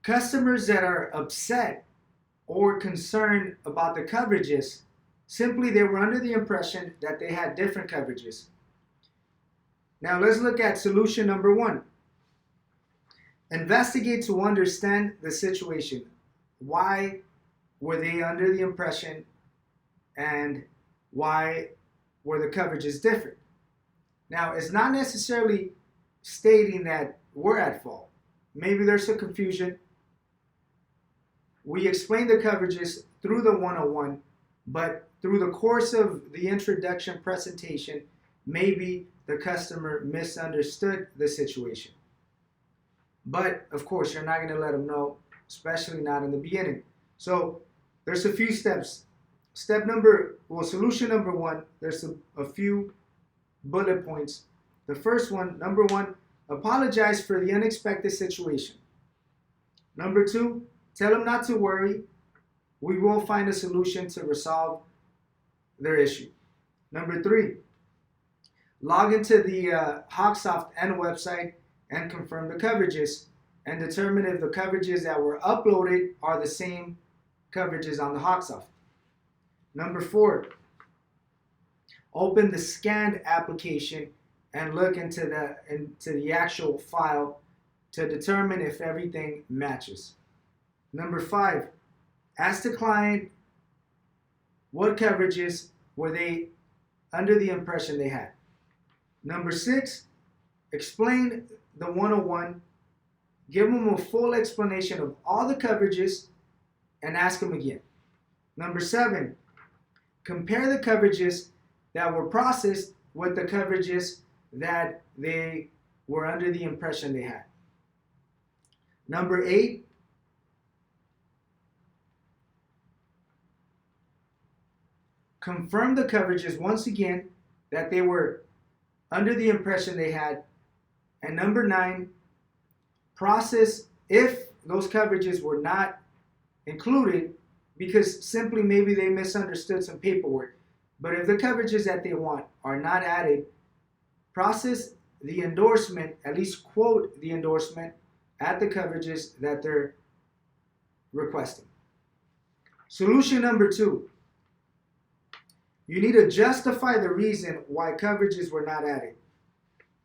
Customers that are upset or concerned about the coverages, simply they were under the impression that they had different coverages. Now let's look at solution number one. Investigate to understand the situation. Why were they under the impression and why were the coverages different? Now, it's not necessarily stating that we're at fault. Maybe there's some confusion. We explained the coverages through the 101, but through the course of the introduction presentation, maybe the customer misunderstood the situation. But of course, you're not going to let them know, especially not in the beginning. So there's a few steps. Solution number one, there's a few bullet points. The first one, number one, apologize for the unexpected situation. Number two, tell them not to worry. We will find a solution to resolve their issue. Number three, log into the Hawksoft N website and confirm the coverages and determine if the coverages that were uploaded are the same coverages on the Hawksoft. Number four, open the scanned application and look into the actual file to determine if everything matches. Number five, ask the client what coverages were they under the impression they had. Number six, explain the 101, give them a full explanation of all the coverages and ask them again. Number seven, compare the coverages that were processed with the coverages that they were under the impression they had. Number eight, confirm the coverages once again that they were under the impression they had. And number nine, process if those coverages were not included because simply maybe they misunderstood some paperwork. But if the coverages that they want are not added, process the endorsement, at least quote the endorsement at the coverages that they're requesting. Solution number two, you need to justify the reason why coverages were not added.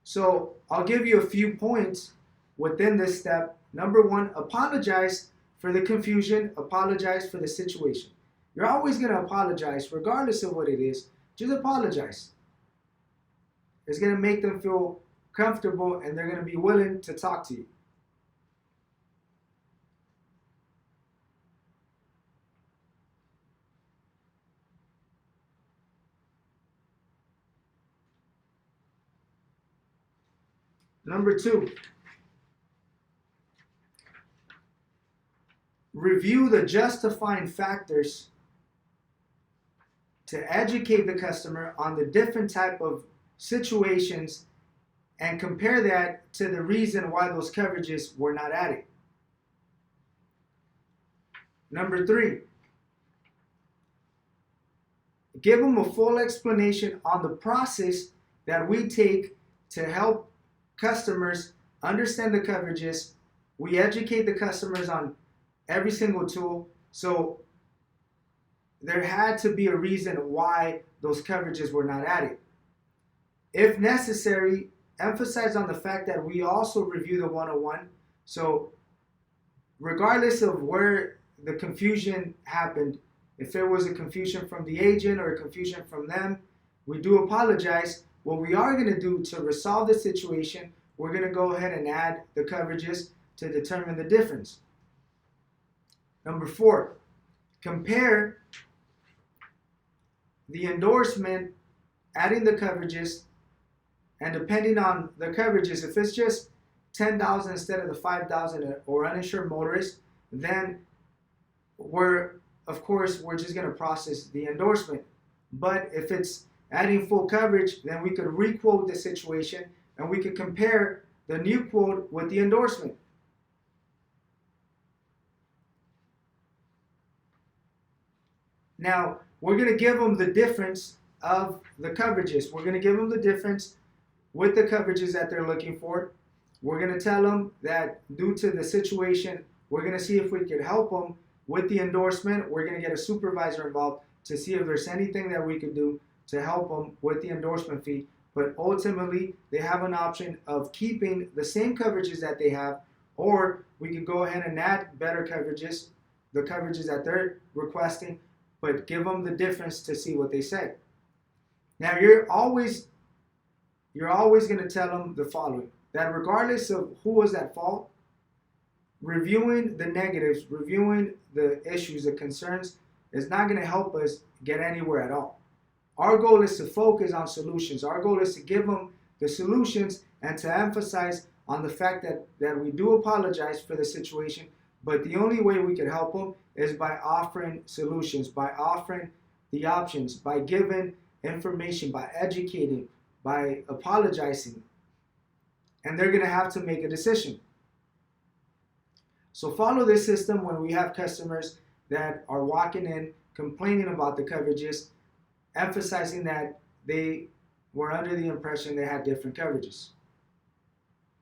So I'll give you a few points within this step. Number one, apologize for the confusion, apologize for the situation. You're always going to apologize regardless of what it is. Just apologize. It's going to make them feel comfortable and they're going to be willing to talk to you. Number two, review the justifying factors to educate the customer on the different type of situations and compare that to the reason why those coverages were not added. Number three, give them a full explanation on the process that we take to help customers understand the coverages. We educate the customers on every single tool. So there had to be a reason why those coverages were not added. If necessary, emphasize on the fact that we also review the 101. So regardless of where the confusion happened, if there was a confusion from the agent or a confusion from them, we do apologize. What we are going to do to resolve the situation, we're going to go ahead and add the coverages to determine the difference. Number four, compare the endorsement, adding the coverages, and depending on the coverages, if it's just $10,000 instead of the $5,000 or uninsured motorist, then we're just going to process the endorsement. But if it's adding full coverage, then we could requote the situation and we could compare the new quote with the endorsement. Now, we're going to give them the difference of the coverages. We're going to give them the difference with the coverages that they're looking for. We're going to tell them that due to the situation We're going to see if we could help them with the endorsement. We're going to get a supervisor involved to see if there's anything that we could do to help them with the endorsement fee. But ultimately, they have an option of keeping the same coverages that they have, or we could go ahead and add better coverages, the coverages that they're requesting, but give them the difference to see what they say. Now, you're always going to tell them the following, that regardless of who was at fault, reviewing the negatives, reviewing the issues, the concerns, is not going to help us get anywhere at all. Our goal is to focus on solutions. Our goal is to give them the solutions and to emphasize on the fact that we do apologize for the situation, but the only way we can help them is by offering solutions, by offering the options, by giving information, by educating, by apologizing. And they're going to have to make a decision. So follow this system when we have customers that are walking in complaining about the coverages, emphasizing that they were under the impression they had different coverages.